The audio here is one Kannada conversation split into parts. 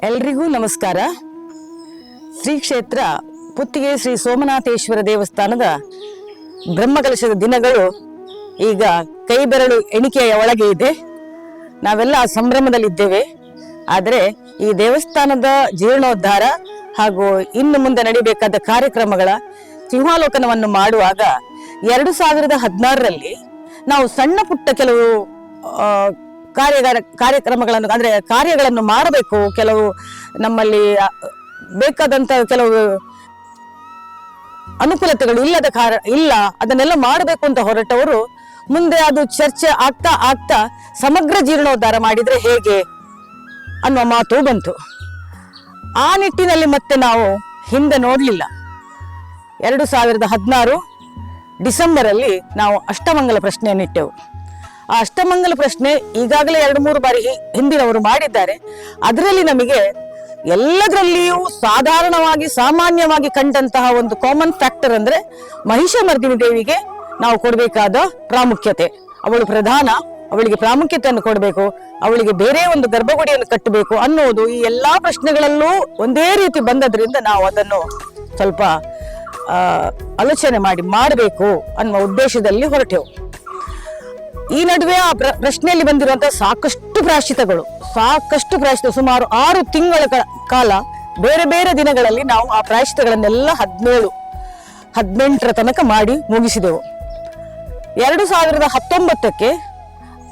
ಎಲ್ರಿಗೂ ನಮಸ್ಕಾರ. ಶ್ರೀ ಕ್ಷೇತ್ರ ಪುತ್ತಿಗೆ ಶ್ರೀ ಸೋಮನಾಥೇಶ್ವರ ದೇವಸ್ಥಾನದ ಬ್ರಹ್ಮಕಲಶದ ದಿನಗಳು ಈಗ ಕೈ ಬೆರಳು ಎಣಿಕೆಯ ಒಳಗೆ ಇದೆ. ನಾವೆಲ್ಲ ಸಂಭ್ರಮದಲ್ಲಿದ್ದೇವೆ. ಆದರೆ ಈ ದೇವಸ್ಥಾನದ ಜೀರ್ಣೋದ್ಧಾರ ಹಾಗೂ ಇನ್ನು ಮುಂದೆ ನಡೀಬೇಕಾದ ಕಾರ್ಯಕ್ರಮಗಳ ಸಿಂಹಾವಲೋಕನವನ್ನು ಮಾಡುವಾಗ 2016ರಲ್ಲಿ ನಾವು ಸಣ್ಣ ಪುಟ್ಟ ಕೆಲವು ಕಾರ್ಯಕ್ರಮಗಳನ್ನು ಅಂದ್ರೆ ಕಾರ್ಯಗಳನ್ನು ಮಾಡಬೇಕು. ಕೆಲವು ನಮ್ಮಲ್ಲಿ ಬೇಕಾದಂತ ಕೆಲವು ಅನುಕೂಲತೆಗಳು ಇಲ್ಲ, ಅದನ್ನೆಲ್ಲ ಮಾಡಬೇಕು ಅಂತ ಹೊರಟವರು ಮುಂದೆ ಅದು ಚರ್ಚೆ ಆಗ್ತಾ ಆಗ್ತಾ ಸಮಗ್ರ ಜೀರ್ಣೋದ್ಧಾರ ಮಾಡಿದ್ರೆ ಹೇಗೆ ಅನ್ನುವ ಮಾತು ಬಂತು. ಆ ನಿಟ್ಟಿನಲ್ಲಿ ಮತ್ತೆ ನಾವು ಹಿಂದೆ ನೋಡ್ಲಿಲ್ಲ. 2016 ಡಿಸೆಂಬರ್ ಅಲ್ಲಿ ನಾವು ಅಷ್ಟಮಂಗಲ ಪ್ರಶ್ನೆಯನ್ನಿಟ್ಟೆವು. ಆ ಅಷ್ಟಮಂಗಲ ಪ್ರಶ್ನೆ ಈಗಾಗಲೇ 2-3 ಬಾರಿ ಹಿಂದಿನವರು ಮಾಡಿದ್ದಾರೆ. ಅದರಲ್ಲಿ ನಮಗೆ ಎಲ್ಲದರಲ್ಲಿಯೂ ಸಾಮಾನ್ಯವಾಗಿ ಕಂಡಂತಹ ಒಂದು ಕಾಮನ್ ಫ್ಯಾಕ್ಟರ್ ಅಂದ್ರೆ ಮಹಿಷಮರ್ದಿನಿ ದೇವಿಗೆ ನಾವು ಕೊಡಬೇಕಾದ ಪ್ರಾಮುಖ್ಯತೆ. ಅವಳು ಪ್ರಧಾನ, ಅವಳಿಗೆ ಪ್ರಾಮುಖ್ಯತೆಯನ್ನು ಕೊಡಬೇಕು, ಅವಳಿಗೆ ಬೇರೆ ಒಂದು ಗರ್ಭಗುಡಿಯನ್ನು ಕಟ್ಟಬೇಕು ಅನ್ನೋದು ಈ ಎಲ್ಲಾ ಪ್ರಶ್ನೆಗಳಲ್ಲೂ ಒಂದೇ ರೀತಿ ಬಂದದ್ರಿಂದ ನಾವು ಅದನ್ನು ಸ್ವಲ್ಪ ಆಲೋಚನೆ ಮಾಡಬೇಕು ಅನ್ನುವ ಉದ್ದೇಶದಲ್ಲಿ ಹೊರಟೆವು. ಈ ನಡುವೆ ಆ ಪ್ರಶ್ನೆಯಲ್ಲಿ ಬಂದಿರುವಂತಹ ಸಾಕಷ್ಟು ಪ್ರಾಯಶ್ಚಿತ, ಸುಮಾರು 6 ತಿಂಗಳ ಕಾಲ ಬೇರೆ ಬೇರೆ ದಿನಗಳಲ್ಲಿ ನಾವು ಆ ಪ್ರಾಯಶ್ಚಿತಗಳನ್ನೆಲ್ಲ 17-18ರ ತನಕ ಮಾಡಿ ಮುಗಿಸಿದೆವು. 2019ಕ್ಕೆ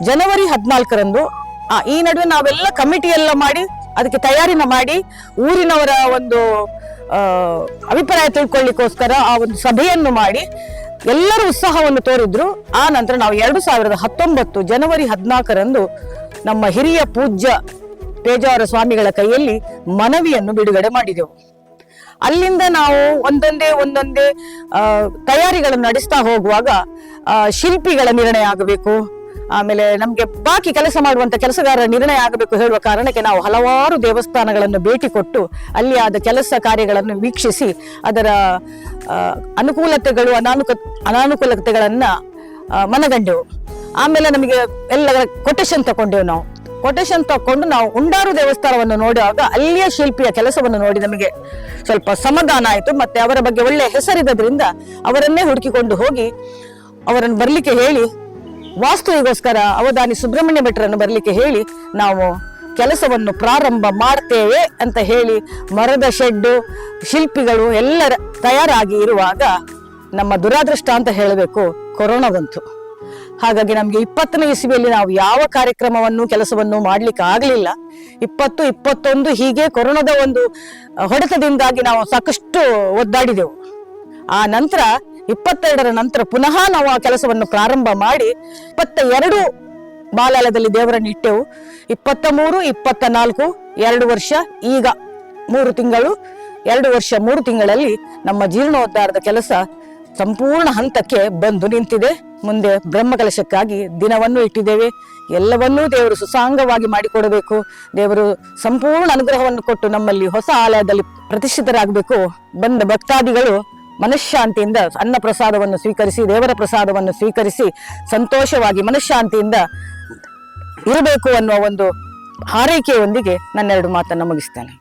ಜನವರಿ 14ರಂದು ಈ ನಡುವೆ ನಾವೆಲ್ಲ ಕಮಿಟಿ ಎಲ್ಲ ಮಾಡಿ ಅದಕ್ಕೆ ತಯಾರಿನ ಮಾಡಿ ಊರಿನವರ ಒಂದು ಅಭಿಪ್ರಾಯ ತಿಳ್ಕೊಳ್ಳಿಕ್ಕೋಸ್ಕರ ಆ ಒಂದು ಸಭೆಯನ್ನು ಮಾಡಿ ಎಲ್ಲರೂ ಉತ್ಸಾಹವನ್ನು ತೋರಿದ್ರು. ಆ ನಂತರ ನಾವು 2019 ಜನವರಿ 14ರಂದು ನಮ್ಮ ಹಿರಿಯ ಪೂಜ್ಯ ಪೇಜಾವರ ಸ್ವಾಮಿಗಳ ಕೈಯಲ್ಲಿ ಮನವಿಯನ್ನು ಬಿಡುಗಡೆ ಮಾಡಿದೆವು. ಅಲ್ಲಿಂದ ನಾವು ಒಂದೊಂದೇ ತಯಾರಿಗಳನ್ನು ನಡೆಸ್ತಾ ಹೋಗುವಾಗ ಶಿಲ್ಪಿಗಳ ನಿರ್ಣಯ ಆಗಬೇಕು, ಆಮೇಲೆ ನಮ್ಗೆ ಬಾಕಿ ಕೆಲಸ ಮಾಡುವಂತ ಕೆಲಸಗಾರರ ನಿರ್ಣಯ ಆಗಬೇಕು ಹೇಳುವ ಕಾರಣಕ್ಕೆ ನಾವು ಹಲವಾರು ದೇವಸ್ಥಾನಗಳನ್ನು ಭೇಟಿ ಕೊಟ್ಟು ಅಲ್ಲಿ ಆದ ಕೆಲಸ ಕಾರ್ಯಗಳನ್ನು ವೀಕ್ಷಿಸಿ ಅದರ ಅನುಕೂಲತೆಗಳು ಅನಾನುಕೂಲತೆಗಳನ್ನ ಮನಗಂಡೆವು. ಆಮೇಲೆ ನಮಗೆ ಎಲ್ಲ ಕೊಟೇಶನ್ ತಕೊಂಡು ನಾವು ಉಂಡಾರು ದೇವಸ್ಥಾನವನ್ನು ನೋಡುವಾಗ ಅಲ್ಲಿಯ ಶಿಲ್ಪಿಯ ಕೆಲಸವನ್ನು ನೋಡಿ ನಮಗೆ ಸ್ವಲ್ಪ ಸಮಾಧಾನ ಆಯಿತು. ಮತ್ತೆ ಅವರ ಬಗ್ಗೆ ಒಳ್ಳೆಯ ಹೆಸರಿದ್ದರಿಂದ ಅವರನ್ನೇ ಹುಡುಕಿಕೊಂಡು ಹೋಗಿ ಅವರನ್ನು ಬರ್ಲಿಕ್ಕೆ ಹೇಳಿ, ವಾಸ್ತುವಿಗೋಸ್ಕರ ಅವಧಾನಿ ಸುಬ್ರಹ್ಮಣ್ಯ ಭಟ್ರನ್ನು ಬರ್ಲಿಕ್ಕೆ ಹೇಳಿ ನಾವು ಕೆಲಸವನ್ನು ಪ್ರಾರಂಭ ಮಾಡ್ತೇವೆ ಅಂತ ಹೇಳಿ ಮರದ ಶೆಡ್ಡು ಶಿಲ್ಪಿಗಳು ಎಲ್ಲರ ತಯಾರಾಗಿ ಇರುವಾಗ ನಮ್ಮ ದುರಾದೃಷ್ಟ ಅಂತ ಹೇಳಬೇಕು, ಕೊರೋನಾ ಬಂತು. ಹಾಗಾಗಿ ನಮ್ಗೆ 20ನೇ ಇಸವಿಯಲ್ಲಿ ನಾವು ಯಾವ ಕಾರ್ಯಕ್ರಮವನ್ನು ಕೆಲಸವನ್ನು ಮಾಡ್ಲಿಕ್ಕೆ ಆಗ್ಲಿಲ್ಲ. 20-21 ಹೀಗೆ ಕೊರೋನಾದ ಒಂದು ಹೊಡೆತದಿಂದಾಗಿ ನಾವು ಸಾಕಷ್ಟು ಒದ್ದಾಡಿದೆವು. ಆ ನಂತರ 22ರ ನಂತರ ಪುನಃ ನಾವು ಆ ಕೆಲಸವನ್ನು ಪ್ರಾರಂಭ ಮಾಡಿ 22 ಬಾಲಾಲಯದಲ್ಲಿ ದೇವರನ್ನು ಇಟ್ಟೆವು. 23, 24 2 ವರ್ಷ, ಈಗ 3 ತಿಂಗಳು, 2 ವರ್ಷ 3 ತಿಂಗಳಲ್ಲಿ ನಮ್ಮ ಜೀರ್ಣೋದ್ಧಾರದ ಕೆಲಸ ಸಂಪೂರ್ಣ ಹಂತಕ್ಕೆ ಬಂದು ನಿಂತಿದೆ. ಮುಂದೆ ಬ್ರಹ್ಮಕಲಶಕ್ಕಾಗಿ ದಿನವನ್ನು ಇಟ್ಟಿದ್ದೇವೆ. ಎಲ್ಲವನ್ನೂ ದೇವರು ಸುಸಾಂಗವಾಗಿ ಮಾಡಿಕೊಡಬೇಕು. ದೇವರು ಸಂಪೂರ್ಣ ಅನುಗ್ರಹವನ್ನು ಕೊಟ್ಟು ನಮ್ಮಲ್ಲಿ ಹೊಸ ಆಲಯದಲ್ಲಿ ಪ್ರತಿಷ್ಠಿತರಾಗಬೇಕು. ಬಂದ ಭಕ್ತಾದಿಗಳು ಮನಃಶಾಂತಿಯಿಂದ ಅನ್ನ ಪ್ರಸಾದವನ್ನು ಸ್ವೀಕರಿಸಿ, ದೇವರ ಪ್ರಸಾದವನ್ನು ಸ್ವೀಕರಿಸಿ ಸಂತೋಷವಾಗಿ ಮನಃಶಾಂತಿಯಿಂದ ಇರಬೇಕು ಅನ್ನುವ ಒಂದು ಹಾರೈಕೆಯೊಂದಿಗೆ ನನ್ನ 2 ಮಾತನ್ನು ಮುಗಿಸ್ತೇನೆ.